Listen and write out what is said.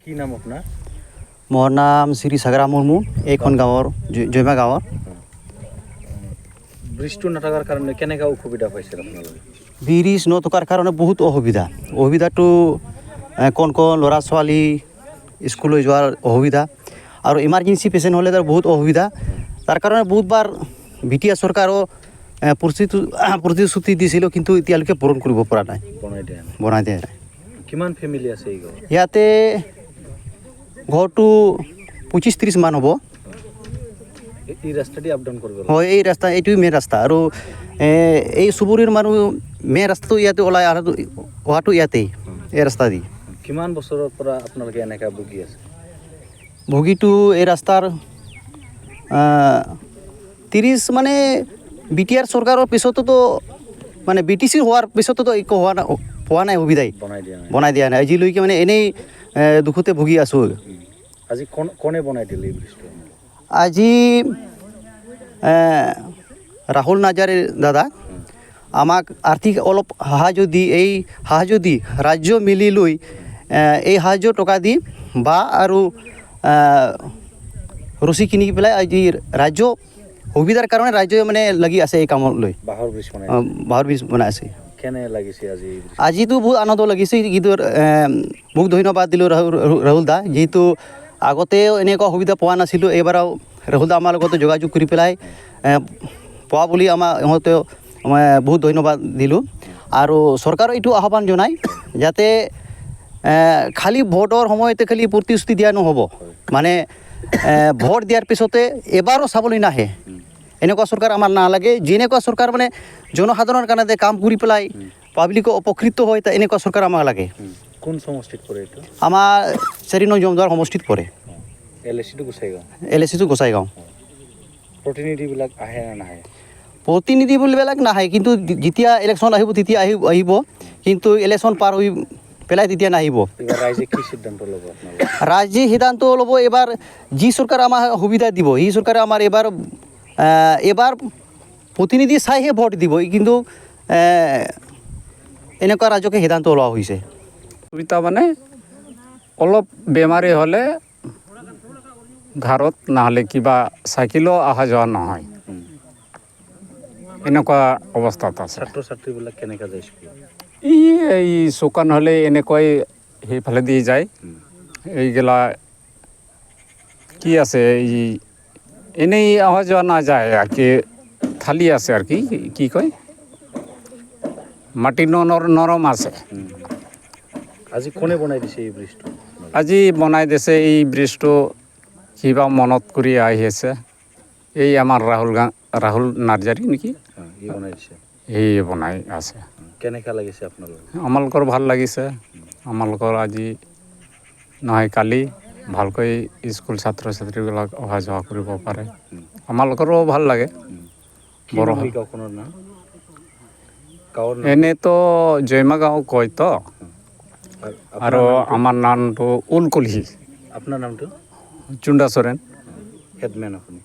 কি নাম আপোনাৰ? মোৰ নাম শ্ৰী সাগৰা মুৰ্মু, এইখন গাঁৱৰ জৈমা গাঁৱৰ। ব্ৰিজটো নথকাৰ কাৰণে কেনেকৈ অসুবিধা পাইছে আপোনালোকে? ব্ৰিজ নথকাৰ কাৰণে বহুত অসুবিধাটো কণ ল'ৰা ছোৱালী স্কুললৈ যোৱাৰ অসুবিধা আৰু ইমাৰ্জেঞ্চি পেচেণ্ট হ'লে তাৰ বহুত অসুবিধা। তাৰ কাৰণে বহুতবাৰ BTR চৰকাৰো প্ৰতিশ্ৰুতি দিছিলোঁ, কিন্তু এতিয়ালৈকে পূৰণ কৰিব পৰা নাই, বনাই দিয়া নাই। কিমান ফেমিলি আছে এই গাঁৱত? ইয়াতে ঘৰটো 25-30 মান হ'ব। এই ৰাস্তাটি আপ ডাউন কৰিব? হয়, এই ৰাস্তা এইটোৱে মেইন ৰাস্তা। আৰু এই চুবুৰীৰ মানুহ মেইন ৰাস্তাটো ইয়াতে ওলাই অহাটো ইয়াতেই, এই ৰাস্তা দি। কিমান বছৰৰ পৰা আপোনালোকে এনেকৈ ভুগি আছে? ভুগিটো এই ৰাস্তাৰ 30 মানে BTR চৰকাৰৰ পিছততো মানে BTC হোৱাৰ পিছততো একো হোৱা নাই, সুবিধাই বনাই দিয়া নাই আজিলৈকে। মানে এনেই দুখতে ভুগি আছোঁ। আজি কোনে বনাই দিলে এই ব্ৰিজটো? আজি ৰাহুল নাৰ্জাৰী দাদা আমাক আৰ্থিক অলপ সাহায্য দি, এই সাহায্য দি ৰাজ্য মিলি লৈ এই সাহায্য টকা দি বা আৰু ৰছী কিনি পেলাই আজি ৰাজ্য সুবিধাৰ কাৰণে ৰাজ্যই মানে লাগি আছে এই কামত লৈ। বাঁহৰ ব্ৰিজ বনাই আছে। কেনে লাগিছে আজিতো বহুত আনন্দ লাগিছে। কিন্তু বহুত ধন্যবাদ দিলোঁ ৰাহুল দা, যিহেতু আগতেও এনেকুৱা সুবিধা পোৱা নাছিলোঁ। এইবাৰো ৰাহুল দা আমাৰ লগতে যোগাযোগ কৰি পেলাই পোৱা বুলি ইহঁতেও বহুত ধন্যবাদ দিলোঁ। আৰু চৰকাৰৰ এইটো আহ্বান জনাই যাতে খালী ভোটৰ সময়তে খালী প্ৰতিশ্ৰুতি দিয়া নহ'ব, মানে ভোট দিয়াৰ পিছতে এবাৰো চাবলৈ নাহে, এনেকুৱা চৰকাৰ আমাৰ নালাগে। যেনেকুৱা চৰকাৰ মানে জনসাধাৰণৰ কাৰণে কাম কৰি পেলাই পাব্লিকো উপকৃত হয়, এনেকুৱা চৰকাৰ আমাক লাগে। কোন সমষ্টিত পৰে এইটো? আমাৰ 4 নং জমদাৰ সমষ্টিত পৰে। LAC টো গোসাইগাঁও। প্ৰতিনিধিবিলাক আহে নে নাহে? প্ৰতিনিধিবিলাক নাহে, কিন্তু যেতিয়া ইলেকশ্যন আহিব তেতিয়া আহিব, কিন্তু ইলেকশ্যন পাৰ হৈ পেলাই তেতিয়া নাহিব। ৰাইজে কি সিদ্ধান্ত ল'ব? ৰাইজে সিদ্ধান্ত ল'ব এবাৰ যি চৰকাৰ আমাৰ সুবিধা দিব, সেই চৰকাৰে আমাৰ এবাৰ প্ৰতিনিধি চাইহে ভোট দিব। কিন্তু এনেকুৱা ৰাজ্যকে সিদ্ধান্ত লোৱা হৈছে। সুবিধা মানে অলপ বেমাৰী হ'লে ঘৰত নহ'লে কিবা চাইকেলো অহা যোৱা নহয়, এনেকুৱা অৱস্থাত আছে। ছাত্ৰ ছাত্ৰীবিলাক কেনেকৈ যায় স্কুল? এই চোকান হ'লে এনেকৈ সেইফালে দি যায়। এইগিলা কি আছে, এই এনেই অহা যোৱা নাযায় আৰ কি, থালি আছে আৰ কি কয়, মাটি নৰম আছে। আজি কোনে বনাই দিছে এই ব্ৰিজটো? আজি বনাই দিছে এই ব্ৰিজটো, কিবা মনত কৰি আহি আছে। এই আমাৰ ৰাহুল নাৰ্জাৰী নেকি, এই বনাই আছে। কেনেকৈ লাগিছে আমালোকৰ ভাল লাগিছে। আমালোকৰ আজি নহয় কালি ভালকৈ স্কুল ছাত্ৰ ছাত্ৰীবিলাক অহা যোৱা কৰিব পাৰে, আমালোকৰো ভাল লাগে। বড় এনেতো জৈমা গাঁও কয় তো, আৰু আমাৰ নামটো উলকুলহি। আপোনাৰ নামটো? চুণ্ডা চৰেন। হেডমেন আপুনি?